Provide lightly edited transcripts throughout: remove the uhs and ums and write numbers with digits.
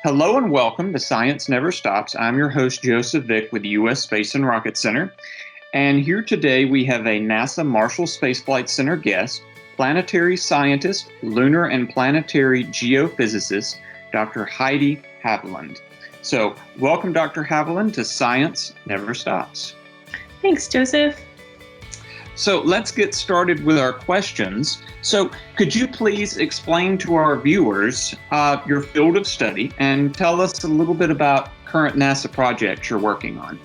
Hello and welcome to Science Never Stops. I'm your host, Joseph Vick with the U.S. Space and Rocket Center. And here today we have a NASA Marshall Space Flight Center guest, planetary scientist, lunar and planetary geophysicist, Dr. Heidi Haviland. So welcome, Dr. Haviland, to Science Never Stops. Thanks, Joseph. So let's get started with our questions. So could you please explain to our viewers your field of study and tell us a little bit about current NASA projects you're working on?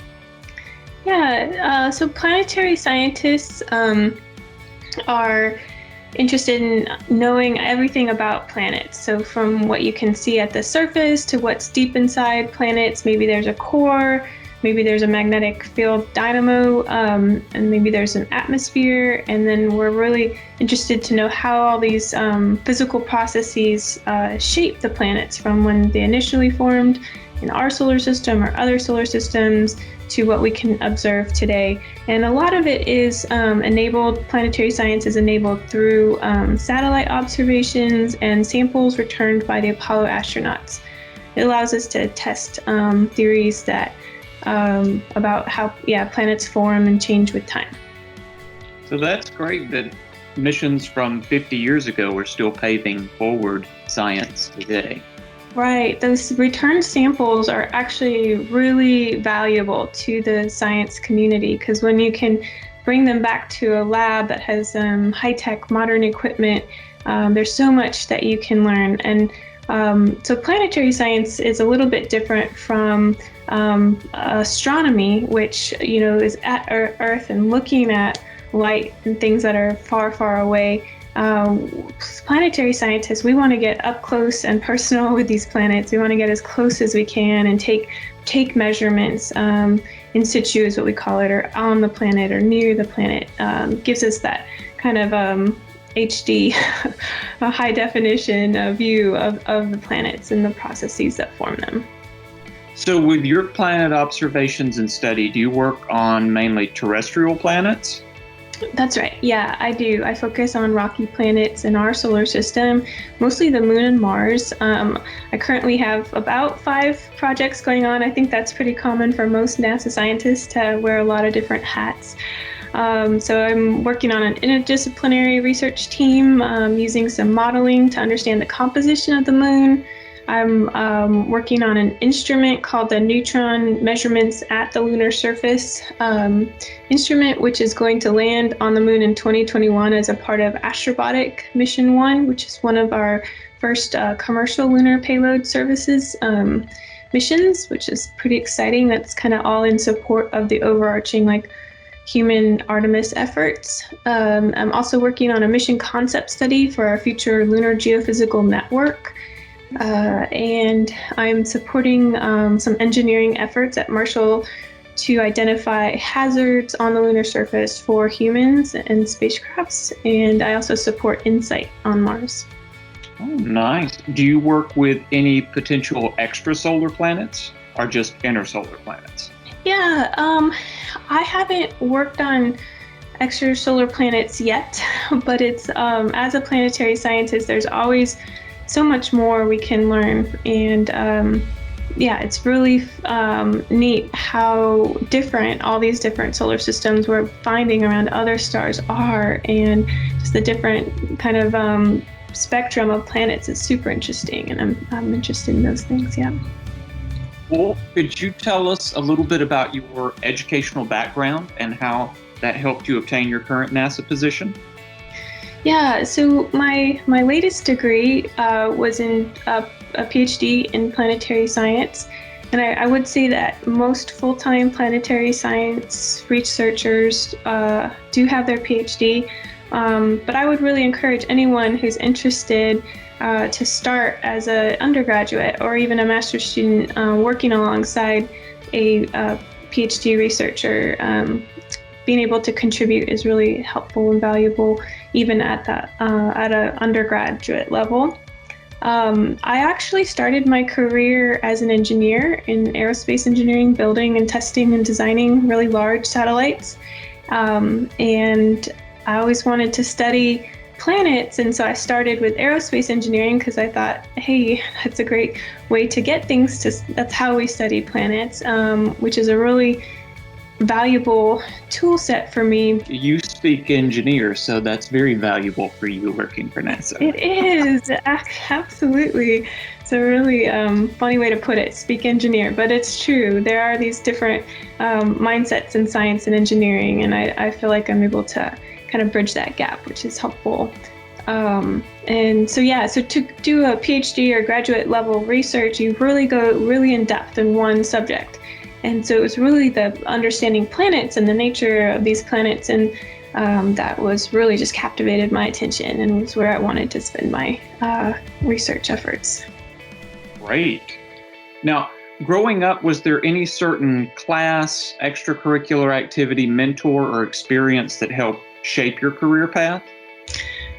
Yeah, so planetary scientists are interested in knowing everything about planets. So from what you can see at the surface to what's deep inside planets, maybe there's a core, maybe there's a magnetic field dynamo, and maybe there's an atmosphere. And then we're really interested to know how all these physical processes shape the planets from when they initially formed in our solar system or other solar systems to what we can observe today. And a lot of it is planetary science is enabled through satellite observations and samples returned by the Apollo astronauts. It allows us to test theories that about how planets form and change with time. So that's great that missions from 50 years ago are still paving forward science today. Right. Those return samples are actually really valuable to the science community because when you can bring them back to a lab that has high-tech modern equipment, there's so much that you can learn. And so planetary science is a little bit different from astronomy, which is at Earth and looking at light and things that are far, far away. Planetary scientists, we want to get up close and personal with these planets. We want to get as close as we can and take measurements in situ, is what we call it, or on the planet or near the planet. Gives us that kind of HD, a high definition view of the planets and the processes that form them. So with your planet observations and study, do you work on mainly terrestrial planets? That's right. Yeah, I do. I focus on rocky planets in our solar system, mostly the Moon and Mars. I currently have about 5 projects going on. I think that's pretty common for most NASA scientists to wear a lot of different hats. So I'm working on an interdisciplinary research team using some modeling to understand the composition of the Moon. I'm working on an instrument called the Neutron Measurements at the Lunar Surface instrument, which is going to land on the Moon in 2021 as a part of Astrobotic Mission 1, which is one of our first commercial lunar payload services missions, which is pretty exciting. That's kind of all in support of the overarching human Artemis efforts. I'm also working on a mission concept study for our future lunar geophysical network. And I'm supporting some engineering efforts at Marshall to identify hazards on the lunar surface for humans and spacecrafts. And I also support InSight on Mars. Oh, nice. Do you work with any potential extrasolar planets or just intersolar planets? Yeah, I haven't worked on extrasolar planets yet, but it's as a planetary scientist, there's always so much more we can learn, and it's really neat how different all these different solar systems we're finding around other stars are, and just the different kind of spectrum of planets is super interesting, and I'm interested in those things. Yeah. Well, could you tell us a little bit about your educational background and how that helped you obtain your current NASA position? Yeah, so my latest degree was in a PhD in planetary science, and I would say that most full-time planetary science researchers do have their PhD, but I would really encourage anyone who's interested to start as an undergraduate or even a master's student working alongside a PhD researcher. Being able to contribute is really helpful and valuable, even at an undergraduate level. I actually started my career as an engineer in aerospace engineering, building and testing and designing really large satellites. And I always wanted to study planets. And so I started with aerospace engineering because I thought, hey, that's a great way to get things that's how we study planets, which is a really valuable tool set for me. You speak engineer, so that's very valuable for you working for NASA. It is, absolutely. It's a really funny way to put it, speak engineer, but it's true. There are these different mindsets in science and engineering, and I feel like I'm able to kind of bridge that gap, which is helpful. And so to do a PhD or graduate level research, you really go really in depth in one subject. And so it was really the understanding planets and the nature of these planets, and that was really just captivated my attention and was where I wanted to spend my research efforts. Great. Now, growing up, was there any certain class, extracurricular activity, mentor, or experience that helped shape your career path?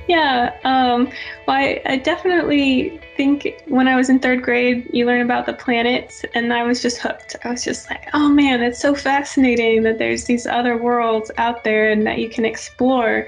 Yeah, well, I definitely think when I was in third grade, you learn about the planets, and I was just hooked. I was just like, oh man, it's so fascinating that there's these other worlds out there and that you can explore.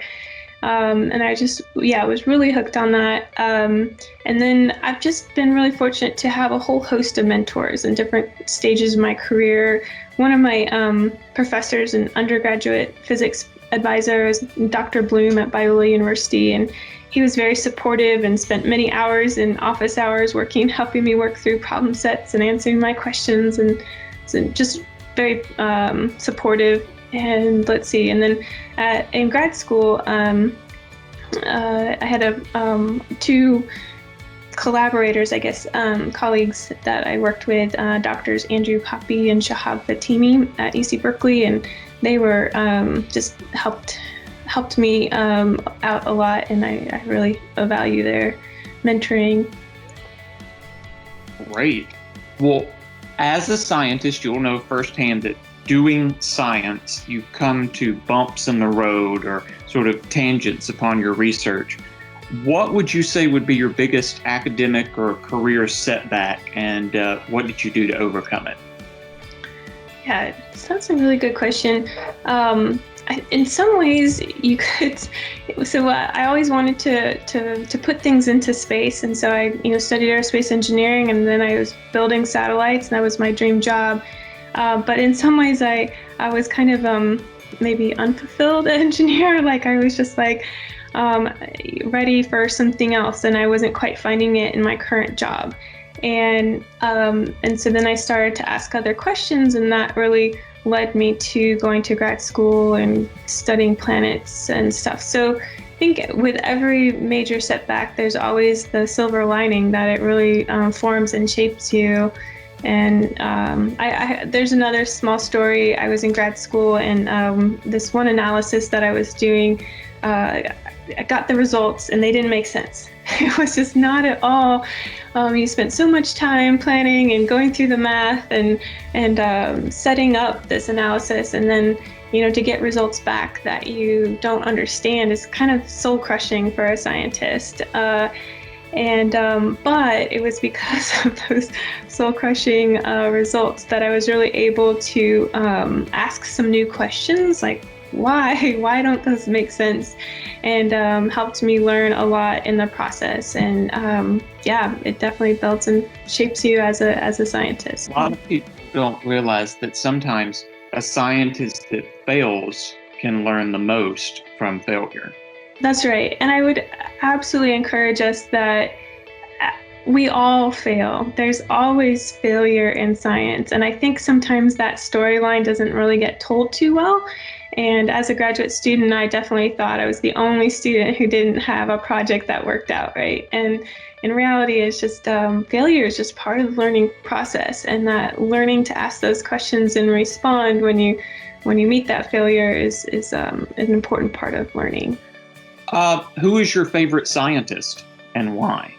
And I just, was really hooked on that. And then I've just been really fortunate to have a whole host of mentors in different stages of my career. One of my professors in undergraduate physics advisor was Dr. Bloom at Biola University, and he was very supportive and spent many hours in office hours helping me work through problem sets and answering my questions, and just very supportive. And and then in grad school, I had two collaborators, I guess, colleagues that I worked with, Doctors Andrew Poppy and Shahab Fatimi at UC Berkeley, and they were just helped me out a lot, and I really value their mentoring. Great. Well, as a scientist, you'll know firsthand that doing science, you come to bumps in the road or sort of tangents upon your research. What would you say would be your biggest academic or career setback, and what did you do to overcome it? Yeah, that's a really good question. In some ways, you could. So I always wanted to put things into space, and so I studied aerospace engineering, and then I was building satellites, and that was my dream job. But in some ways, I was kind of maybe unfulfilled engineer. Like I was just like ready for something else, and I wasn't quite finding it in my current job. And so then I started to ask other questions, and that really led me to going to grad school and studying planets and stuff. So I think with every major setback, there's always the silver lining that it really forms and shapes you. And there's another small story. I was in grad school, and this one analysis that I was doing, I got the results and they didn't make sense. It was just not at all. You spent so much time planning and going through the math and setting up this analysis, and then to get results back that you don't understand is kind of soul crushing for a scientist. But it was because of those soul-crushing results that I was really able to ask some new questions, like why don't those make sense, and helped me learn a lot in the process. And it definitely builds and shapes you as a scientist. A lot of people don't realize that sometimes a scientist that fails can learn the most from failure. That's right. And I would absolutely encourage us that we all fail. There's always failure in science. And I think sometimes that storyline doesn't really get told too well. And as a graduate student, I definitely thought I was the only student who didn't have a project that worked out, right? And in reality, it's just failure is just part of the learning process. And that learning to ask those questions and respond when you meet that failure is an important part of learning. Who is your favorite scientist and why?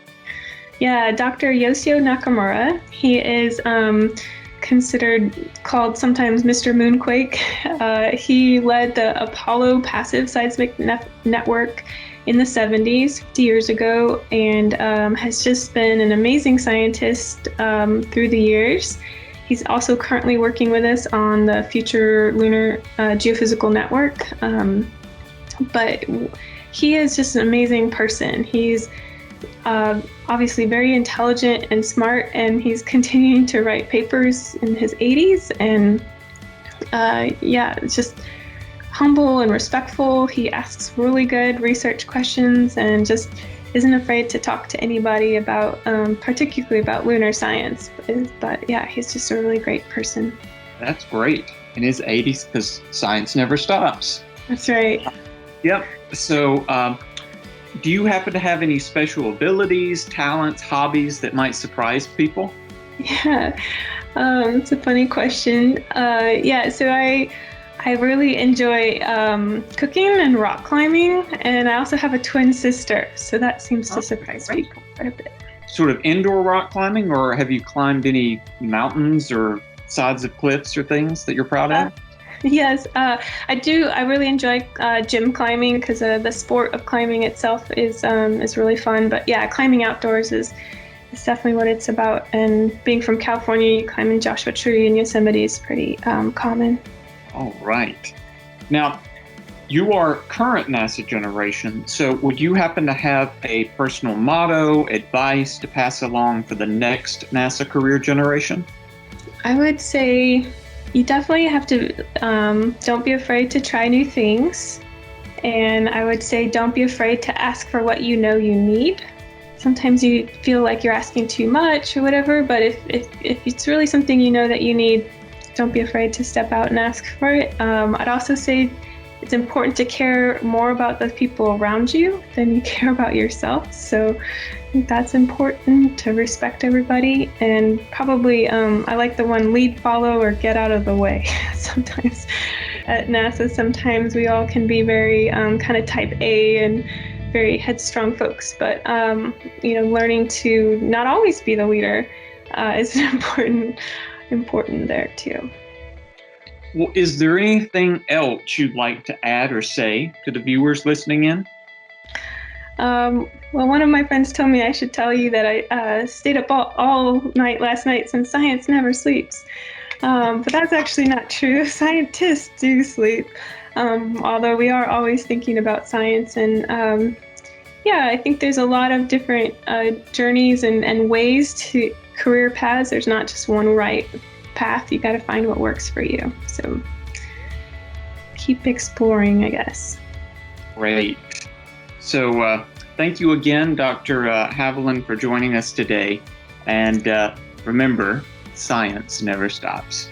Yeah, Dr. Yoshio Nakamura. He is called sometimes Mr. Moonquake. He led the Apollo passive seismic network in the 70s, 50 years ago, and has just been an amazing scientist through the years. He's also currently working with us on the Future Lunar Geophysical Network. But he is just an amazing person. He's obviously very intelligent and smart, and he's continuing to write papers in his 80s. And it's just humble and respectful. He asks really good research questions and just isn't afraid to talk to anybody about, particularly about lunar science. But yeah, he's just a really great person. That's great. In his 80s, because science never stops. That's right. Yep. So, do you happen to have any special abilities, talents, hobbies that might surprise people? Yeah, it's a funny question. So I really enjoy cooking and rock climbing, and I also have a twin sister, so that seems to surprise people quite a bit. Sort of indoor rock climbing, or have you climbed any mountains or sides of cliffs or things that you're proud of? Yes, I do. I really enjoy gym climbing because the sport of climbing itself is really fun. But yeah, climbing outdoors is definitely what it's about. And being from California, you climb in Joshua Tree and Yosemite is pretty common. All right. Now, you are current NASA generation, so would you happen to have a personal motto, advice to pass along for the next NASA career generation? I would say you definitely have to, don't be afraid to try new things. And I would say don't be afraid to ask for what you know you need. Sometimes you feel like you're asking too much or whatever, but if it's really something you know that you need, don't be afraid to step out and ask for it. I'd also say it's important to care more about the people around you than you care about yourself. So I think that's important, to respect everybody. And probably, I like the one, lead, follow, or get out of the way. Sometimes at NASA, sometimes we all can be very kind of type A and very headstrong folks. But, learning to not always be the leader is important there too. Well, is there anything else you'd like to add or say to the viewers listening in? Well, one of my friends told me I should tell you that I stayed up all night last night since science never sleeps. But that's actually not true. Scientists do sleep, although we are always thinking about science. And I think there's a lot of different journeys and ways to career paths. There's not just one right path. You got to find what works for you. So keep exploring, I guess. Great. So thank you again, Dr. Haviland, for joining us today. And remember, science never stops.